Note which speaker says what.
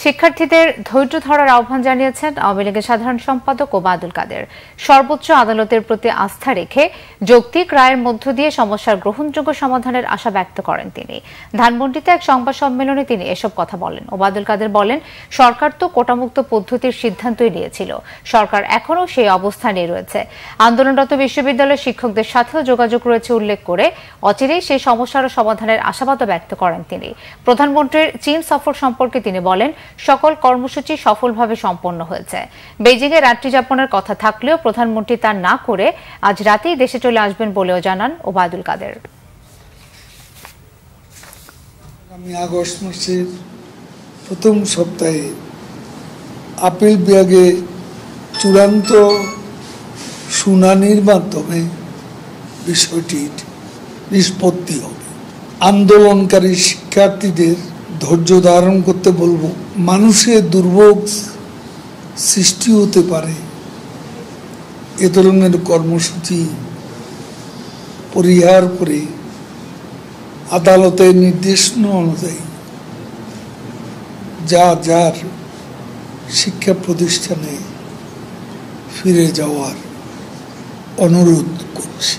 Speaker 1: শিক্ষার্থীদের ধৈর্য ধরার আহ্বান জানিয়েছেন আওয়ামী লীগের সাধারণ সম্পাদক ওবায়দুল কাদের। সর্বোচ্চ আদালতের প্রতি আস্থা রেখে যৌক্তিক রায়ের মধ্য দিয়ে সমস্যার গ্রহণযোগ্য সমাধানের আশা ব্যক্ত করেন তিনি। ধানমন্ডিতে এক সংবাদ সম্মেলনে তিনি এসব কথা বলেন। ওবায়দুল কাদের বলেন, সরকার তো কোটামুক্ত পদ্ধতির সিদ্ধান্তই নিয়েছিল, সরকার এখনও সেই অবস্থানেই রয়েছে। আন্দোলনরত বিশ্ববিদ্যালয়ের শিক্ষকদের সাথেও যোগাযোগ রয়েছে উল্লেখ করে অচিরেই সেই সমস্যার সমাধানের আশাবাদও ব্যক্ত করেন তিনি। প্রধানমন্ত্রীর চীন সফর সম্পর্কে তিনি বলেন, সকল কর্মসূচি সফলভাবে সম্পন্ন হয়েছে। বেইজিংয়ে রাত্রি যাপনের কথা থাকলেও প্রধানমন্ত্রী তা না করে আজ রাতেই দেশে চলে আসবেন বলেও জানান ওবায়দুল কাদের।
Speaker 2: আগামী আগস্ট মাসের প্রথম সপ্তাহে আপিল বিভাগে চূড়ান্ত শুনানির মাধ্যমে বিষয়টির নিষ্পত্তি হবে। আন্দোলনকারী শিক্ষার্থীদের ধৈর্য ধারণ করতে বলবো। মানুষের দুর্ভোগ সৃষ্টি হতে পারে, এ ধরনের কর্মসূচি পরিহার করে আদালতের নির্দেশনা অনুযায়ী যার শিক্ষা প্রতিষ্ঠানে ফিরে যাওয়ার অনুরোধ করছি।